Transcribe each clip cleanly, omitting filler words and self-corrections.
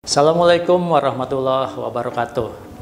Assalamualaikum warahmatullahi wabarakatuh.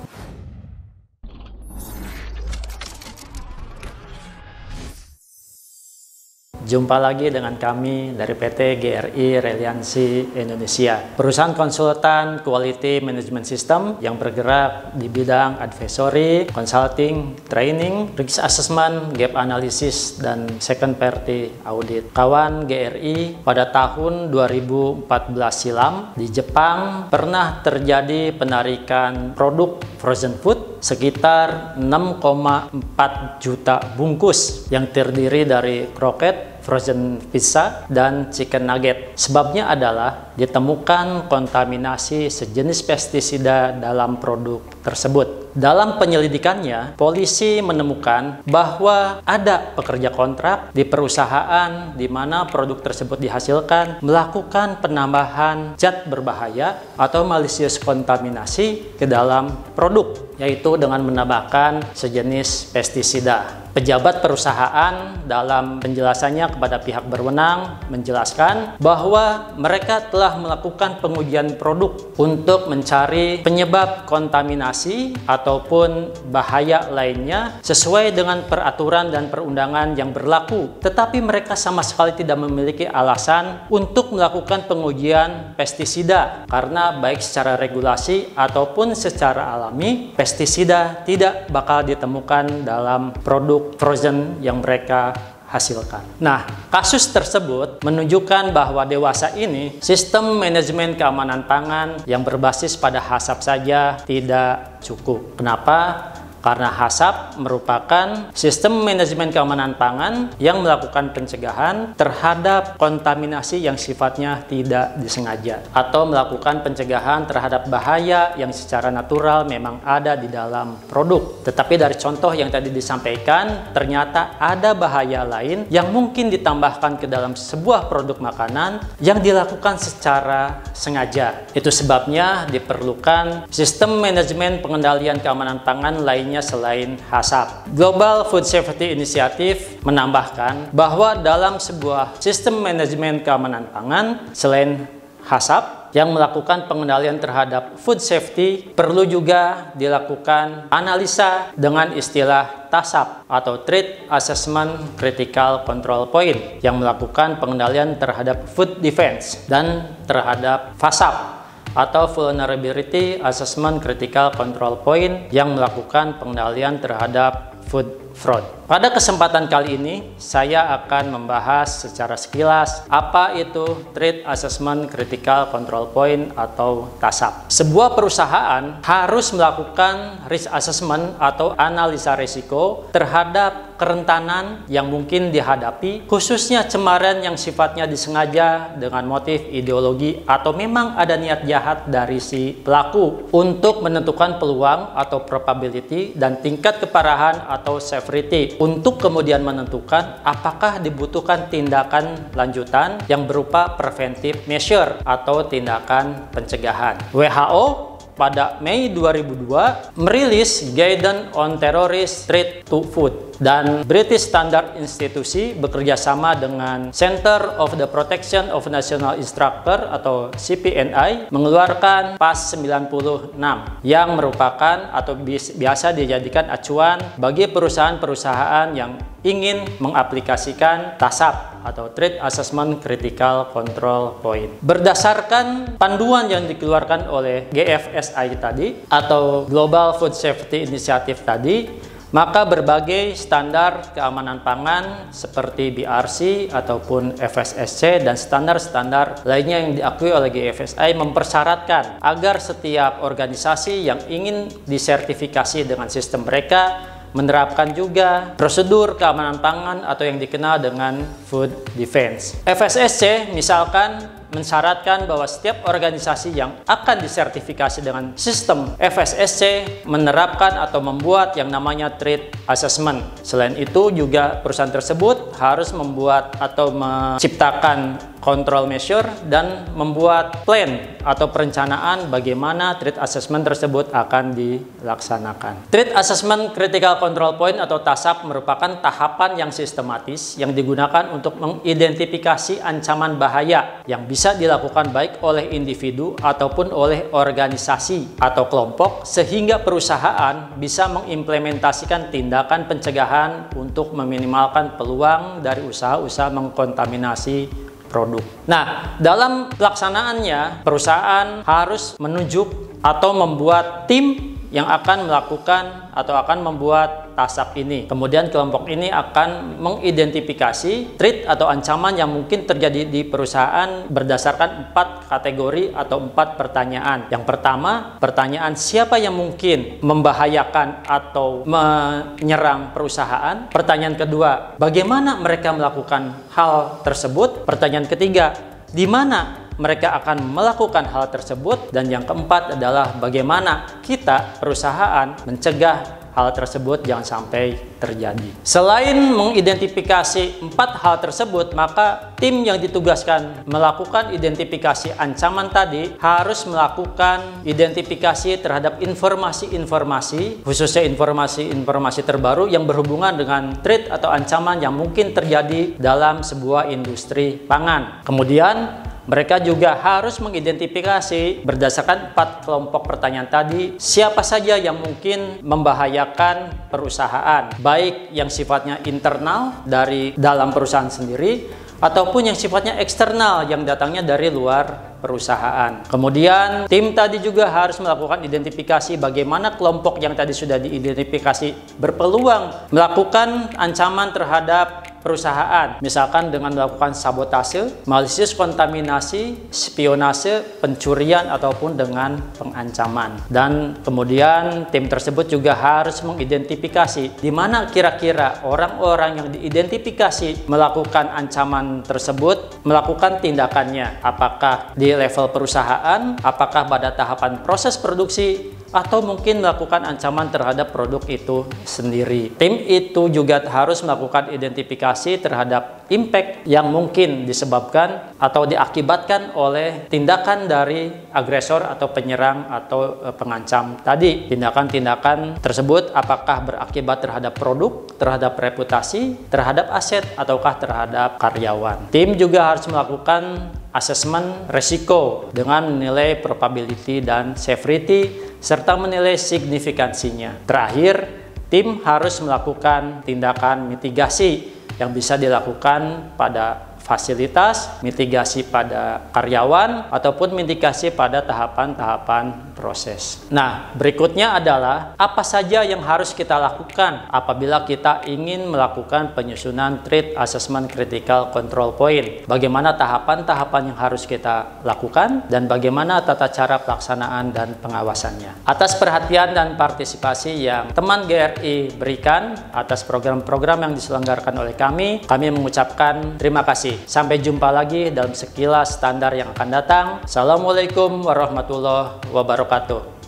Jumpa lagi dengan kami dari PT GRI Reliansi Indonesia, perusahaan konsultan Quality Management System yang bergerak di bidang advisory, consulting, training, risk assessment, gap analysis, dan second party audit. Kawan GRI pada tahun 2014 silam di Jepang pernah terjadi penarikan produk frozen food sekitar 6,4 juta bungkus yang terdiri dari kroket, frozen pizza, dan chicken nugget. Sebabnya adalah ditemukan kontaminasi sejenis pestisida dalam produk tersebut. Dalam penyelidikannya, polisi menemukan bahwa ada pekerja kontrak di perusahaan di mana produk tersebut dihasilkan melakukan penambahan zat berbahaya atau malicious kontaminasi ke dalam produk, yaitu dengan menambahkan sejenis pestisida. Pejabat perusahaan dalam penjelasannya kepada pihak berwenang menjelaskan bahwa mereka telah melakukan pengujian produk untuk mencari penyebab kontaminasi ataupun bahaya lainnya sesuai dengan peraturan dan perundangan yang berlaku. Tetapi mereka sama sekali tidak memiliki alasan untuk melakukan pengujian pestisida karena baik secara regulasi ataupun secara alami, pestisida tidak bakal ditemukan dalam produk frozen yang mereka hasilkan. Nah, kasus tersebut menunjukkan bahwa dewasa ini sistem manajemen keamanan pangan yang berbasis pada HACCP saja tidak cukup. Kenapa? Karena HACCP merupakan sistem manajemen keamanan pangan yang melakukan pencegahan terhadap kontaminasi yang sifatnya tidak disengaja atau melakukan pencegahan terhadap bahaya yang secara natural memang ada di dalam produk. Tetapi dari contoh yang tadi disampaikan, ternyata ada bahaya lain yang mungkin ditambahkan ke dalam sebuah produk makanan yang dilakukan secara sengaja. Itu sebabnya diperlukan sistem manajemen pengendalian keamanan pangan lainnya selain HACCP. Global Food Safety Initiative menambahkan bahwa dalam sebuah sistem manajemen keamanan pangan selain HACCP yang melakukan pengendalian terhadap food safety, perlu juga dilakukan analisa dengan istilah TACCP atau Threat Assessment Critical Control Point yang melakukan pengendalian terhadap food defense dan terhadap FASAP atau Vulnerability Assessment Critical Control Point yang melakukan pengendalian terhadap food fraud. Pada kesempatan kali ini, saya akan membahas secara sekilas apa itu Threat Assessment Critical Control Point atau TACCP. Sebuah perusahaan harus melakukan risk assessment atau analisa risiko terhadap kerentanan yang mungkin dihadapi, khususnya cemaran yang sifatnya disengaja dengan motif ideologi atau memang ada niat jahat dari si pelaku untuk menentukan peluang atau probability dan tingkat keparahan atau severity untuk kemudian menentukan apakah dibutuhkan tindakan lanjutan yang berupa preventive measure atau tindakan pencegahan. WHO pada Mei 2002 merilis Guidance on Terrorist Threat to Food, dan British Standard Institution bekerja sama dengan Center of the Protection of National Instructor atau CPNI mengeluarkan PAS 96 yang merupakan atau biasa dijadikan acuan bagi perusahaan-perusahaan yang ingin mengaplikasikan TACCP atau Threat Assessment Critical Control Point. Berdasarkan panduan yang dikeluarkan oleh GFSI tadi atau Global Food Safety Initiative tadi, maka berbagai standar keamanan pangan seperti BRC ataupun FSSC dan standar-standar lainnya yang diakui oleh GFSI mempersyaratkan agar setiap organisasi yang ingin disertifikasi dengan sistem mereka menerapkan juga prosedur keamanan pangan atau yang dikenal dengan food defense. FSSC misalkan mensyaratkan bahwa setiap organisasi yang akan disertifikasi dengan sistem FSSC menerapkan atau membuat yang namanya threat assessment. Selain itu juga perusahaan tersebut harus membuat atau menciptakan control measure dan membuat plan atau perencanaan bagaimana threat assessment tersebut akan dilaksanakan. Threat Assessment Critical Control Point atau TACCP merupakan tahapan yang sistematis yang digunakan untuk mengidentifikasi ancaman bahaya yang bisa bisa dilakukan baik oleh individu ataupun oleh organisasi atau kelompok, sehingga perusahaan bisa mengimplementasikan tindakan pencegahan untuk meminimalkan peluang dari usaha-usaha mengkontaminasi produk. Nah, dalam pelaksanaannya, perusahaan harus menunjuk atau membuat tim yang akan melakukan atau akan membuat tasak ini. Kemudian kelompok ini akan mengidentifikasi threat atau ancaman yang mungkin terjadi di perusahaan berdasarkan 4 kategori atau 4 pertanyaan. Yang pertama, pertanyaan siapa yang mungkin membahayakan atau menyerang perusahaan. Pertanyaan kedua, bagaimana mereka melakukan hal tersebut. Pertanyaan ketiga, di mana mereka akan melakukan hal tersebut, dan yang keempat adalah bagaimana kita perusahaan mencegah hal tersebut jangan sampai terjadi. Selain mengidentifikasi 4 hal tersebut, maka tim yang ditugaskan melakukan identifikasi ancaman tadi harus melakukan identifikasi terhadap informasi-informasi, khususnya informasi-informasi terbaru yang berhubungan dengan threat atau ancaman yang mungkin terjadi dalam sebuah industri pangan. Kemudian mereka juga harus mengidentifikasi berdasarkan 4 kelompok pertanyaan tadi, siapa saja yang mungkin membahayakan perusahaan, baik yang sifatnya internal dari dalam perusahaan sendiri, ataupun yang sifatnya eksternal yang datangnya dari luar perusahaan. Kemudian tim tadi juga harus melakukan identifikasi bagaimana kelompok yang tadi sudah diidentifikasi berpeluang melakukan ancaman terhadap perusahaan, misalkan dengan melakukan sabotase, malisius kontaminasi, spionase, pencurian, ataupun dengan pengancaman. Dan kemudian tim tersebut juga harus mengidentifikasi di mana kira-kira orang-orang yang diidentifikasi melakukan ancaman tersebut melakukan tindakannya, apakah di level perusahaan, apakah pada tahapan proses produksi, atau mungkin melakukan ancaman terhadap produk itu sendiri. Tim itu juga harus melakukan identifikasi terhadap impact yang mungkin disebabkan atau diakibatkan oleh tindakan dari agresor atau penyerang atau pengancam tadi. Tindakan-tindakan tersebut apakah berakibat terhadap produk, terhadap reputasi, terhadap aset, ataukah terhadap karyawan. Tim juga harus melakukan asesmen resiko dengan menilai probability dan severity serta menilai signifikansinya. Terakhir, tim harus melakukan tindakan mitigasi yang bisa dilakukan pada fasilitas, mitigasi pada karyawan, ataupun mitigasi pada tahapan-tahapan proses. Nah, berikutnya adalah apa saja yang harus kita lakukan apabila kita ingin melakukan penyusunan Threat Assessment Critical Control Point. Bagaimana tahapan-tahapan yang harus kita lakukan dan bagaimana tata cara pelaksanaan dan pengawasannya. Atas perhatian dan partisipasi yang teman GRI berikan atas program-program yang diselenggarakan oleh kami mengucapkan terima kasih. Sampai jumpa lagi dalam sekilas standar yang akan datang. Assalamualaikum warahmatullahi wabarakatuh.